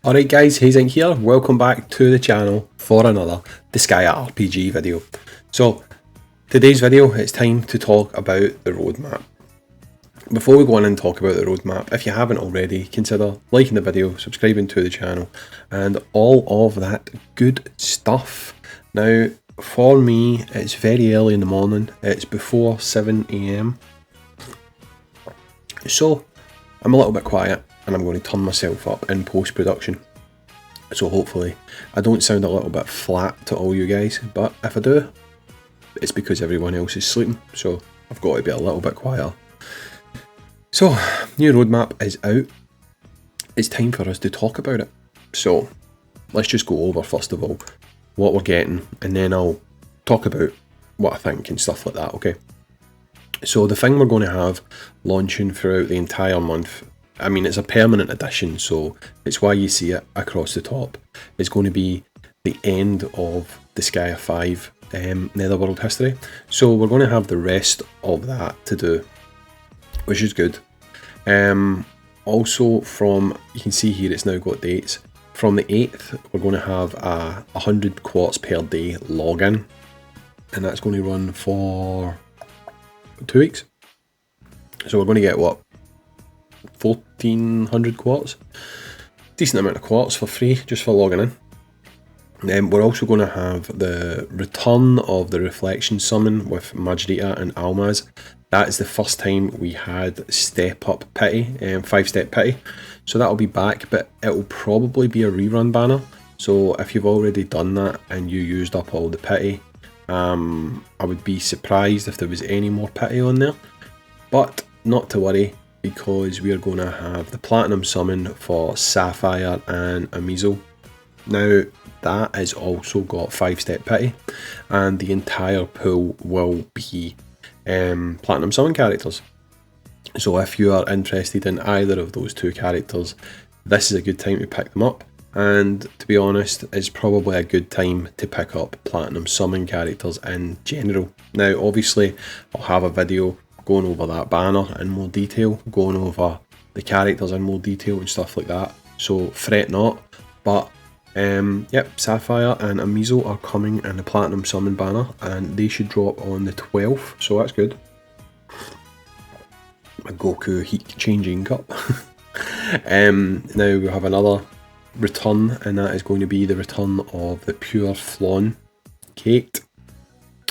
Alright guys, Hayzink here, welcome back to the channel for another Disgaea RPG video. So, today's video, it's time to talk about the roadmap. Before we go on and talk about the roadmap, if you haven't already, consider liking the video, subscribing to the channel, and all of that good stuff. Now, for me, it's very early in the morning, it's before 7 AM, so I'm a little bit quiet. And I'm going to turn myself up in post-production. So hopefully I don't sound a little bit flat to all you guys, but if I do, it's because everyone else is sleeping, so I've got to be a little bit quieter. So, new roadmap is out. It's time for us to talk about it. So, let's just go over first of all what we're getting, and then I'll talk about what I think and stuff like that, okay? So the thing we're going to have launching throughout the entire month, I mean, it's a permanent edition, so it's why you see it across the top. It's going to be the end of Disgaea 5 Netherworld history. So we're going to have the rest of that to do, which is good. Also from, you can see here it's now got dates. From the 8th, we're going to have a 100 quartz per day login. And that's going to run for 2 weeks. So we're going to get, what, 1400 quartz, decent amount of quartz for free just for logging in. We're also going to have the return of the reflection summon with Majorita and Almaz. That is the first time we had step up pity, 5-step pity, so that'll be back, but it will probably be a rerun banner. So if you've already done that and you used up all the pity, I would be surprised if there was any more pity on there, but not to worry, because we are going to have the platinum summon for Sapphire and Amizo. Now that has also got 5-step pity, and the entire pool will be platinum summon characters. So if you are interested in either of those two characters, this is a good time to pick them up, and to be honest, it's probably a good time to pick up platinum summon characters in general. Now obviously I'll have a video going over that banner in more detail, going over the characters in more detail and stuff like that, so fret not. But yep, Sapphire and Amizo are coming in the Platinum Summon banner, and they should drop on the 12th, so that's good. A Goku heat changing cup. Now we have another return, and that is going to be the return of the Pure Flawn Kate.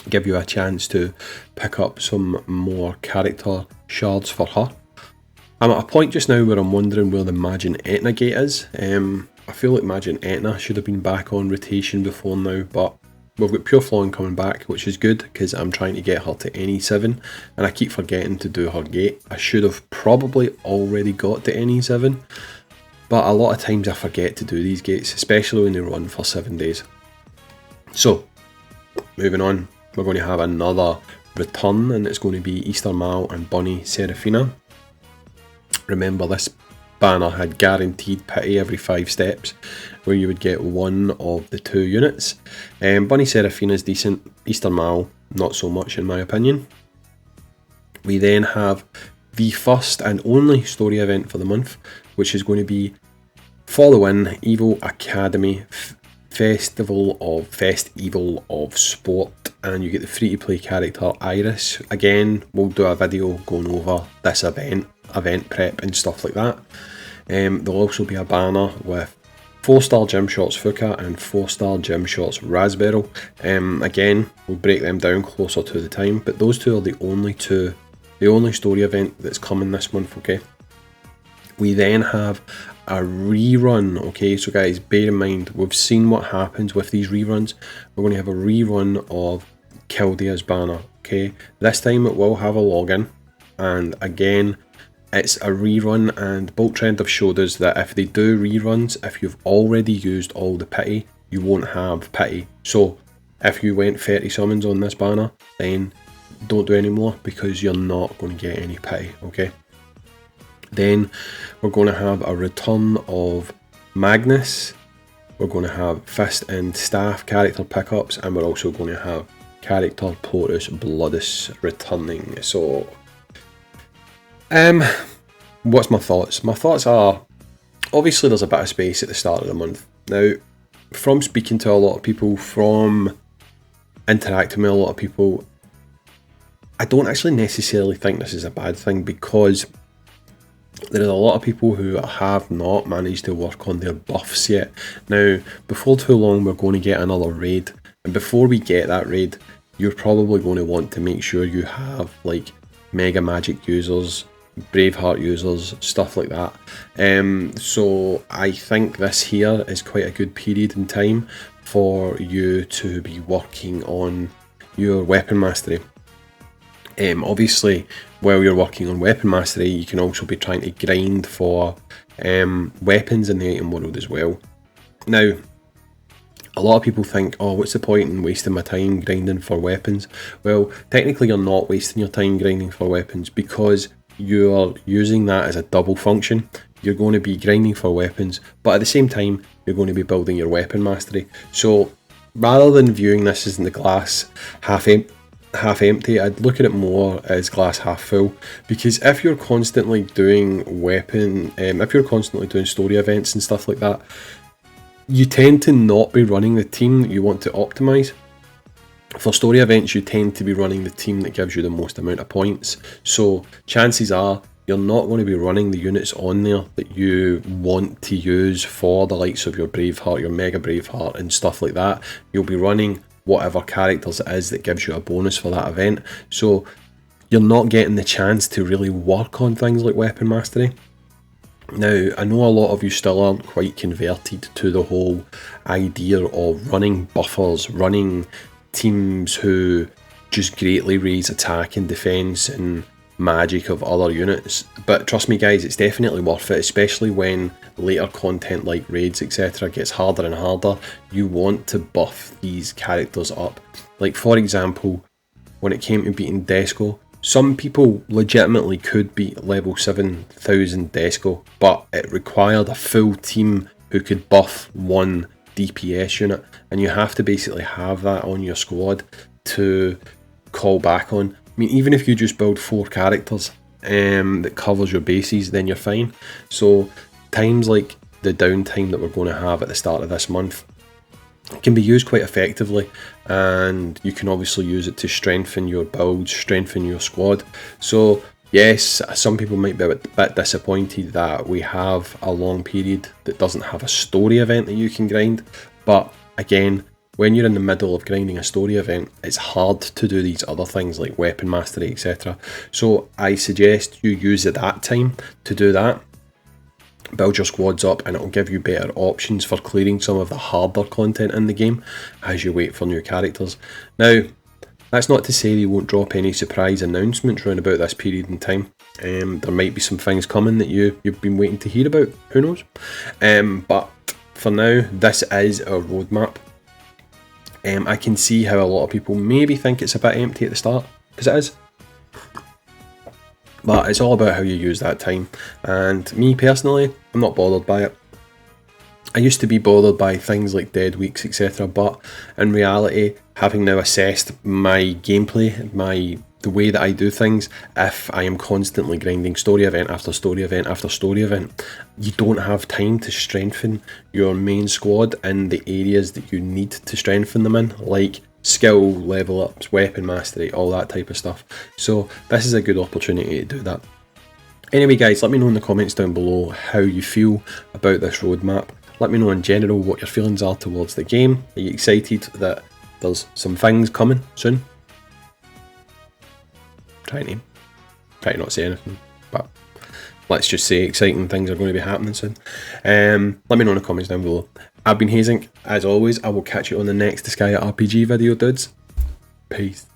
Give you a chance to pick up some more character shards for her. I'm at a point just now where I'm wondering where the Majin Etna gate is. I feel like Majin Etna should have been back on rotation before now, but we've got Pure Flawn coming back, which is good because I'm trying to get her to NE7 and I keep forgetting to do her gate. I should have probably already got to NE7, but a lot of times I forget to do these gates, especially when they run for 7 days. So, moving on. We're going to have another return, and it's going to be Easter Mal and Bunny Seraphina. Remember, this banner had guaranteed pity every 5 steps, where you would get one of the 2 units. Bunny Seraphina is decent, Easter Mal not so much in my opinion. We then have the first and only story event for the month, which is going to be For the Win Evo Academy Festival of Sport, and you get the free-to-play character Iris. Again, we'll do a video going over this event prep and stuff like that. There'll also be a banner with 4-star Gym Shots Fuka and 4-star Gym Shots Raspberry. Again, we'll break them down closer to the time, but those two are the only story event that's coming this month, okay? We then have a rerun, okay, so guys, bear in mind, we've seen what happens with these reruns. We're going to have a rerun of Kildea's banner, okay? This time it will have a login, and again, it's a rerun, and Bolt Trend have showed us that if they do reruns, if you've already used all the pity, you won't have pity. So, if you went 30 summons on this banner, then don't do any more, because you're not going to get any pity, okay? Then we're going to have a return of Magnus, we're going to have Fist and Staff character pickups, and we're also going to have character Porus Bloodus returning. So, what's my thoughts? My thoughts are obviously there's a bit of space at the start of the month. Now, from speaking to a lot of people, from interacting with a lot of people, I don't actually necessarily think this is a bad thing, because there are a lot of people who have not managed to work on their buffs yet. Now, before too long, we're going to get another raid, and before we get that raid, you're probably going to want to make sure you have like Mega Magic users, Braveheart users, stuff like that. So I think this here is quite a good period in time for you to be working on your weapon mastery. Obviously, while you're working on weapon mastery, you can also be trying to grind for weapons in the item world as well. Now, a lot of people think, oh, what's the point in wasting my time grinding for weapons? Well, technically you're not wasting your time grinding for weapons, because you're using that as a double function. You're going to be grinding for weapons, but at the same time, you're going to be building your weapon mastery. So rather than viewing this as in the glass half empty, I'd look at it more as glass half full, because if you're constantly doing if you're constantly doing story events and stuff like that, you tend to not be running the team that you want to optimize. For story events, you tend to be running the team that gives you the most amount of points, so chances are you're not going to be running the units on there that you want to use for the likes of your Braveheart, your Mega Braveheart and stuff like that. You'll be running whatever characters it is that gives you a bonus for that event, so you're not getting the chance to really work on things like weapon mastery. Now, I know a lot of you still aren't quite converted to the whole idea of running buffers, running teams who just greatly raise attack and defense and magic of other units, but trust me guys, it's definitely worth it, especially when later content like raids etc gets harder and harder. You want to buff these characters up. Like for example, when it came to beating Disgaea, some people legitimately could beat level 7000 Disgaea, but it required a full team who could buff one DPS unit, and you have to basically have that on your squad to call back on. I mean, even if you just build 4 characters that covers your bases, then you're fine. So times like the downtime that we're going to have at the start of this month can be used quite effectively, and you can obviously use it to strengthen your builds, strengthen your squad. So yes, some people might be a bit disappointed that we have a long period that doesn't have a story event that you can grind, but again, when you're in the middle of grinding a story event, it's hard to do these other things like weapon mastery, etc. So I suggest you use that time to do that. Build your squads up, and it'll give you better options for clearing some of the harder content in the game as you wait for new characters. Now, that's not to say they won't drop any surprise announcements around about this period in time. There might be some things coming that you've been waiting to hear about, who knows. But for now, this is our roadmap. I can see how a lot of people maybe think it's a bit empty at the start, because it is. But it's all about how you use that time, and me personally, I'm not bothered by it. I used to be bothered by things like dead weeks, etc, but in reality, having now assessed my gameplay, the way that I do things, if I am constantly grinding story event after story event after story event, you don't have time to strengthen your main squad in the areas that you need to strengthen them in, like skill level ups, weapon mastery, all that type of stuff. So this is a good opportunity to do that. Anyway guys, let me know in the comments down below how you feel about this roadmap. Let me know in general what your feelings are towards the game. Are you excited that there's some things coming soon? Trying to not say anything, but let's just say exciting things are going to be happening soon. Let me know in the comments down below. I've been Hayzink. As always, I will catch you on the next Disgaea RPG video, dudes. Peace.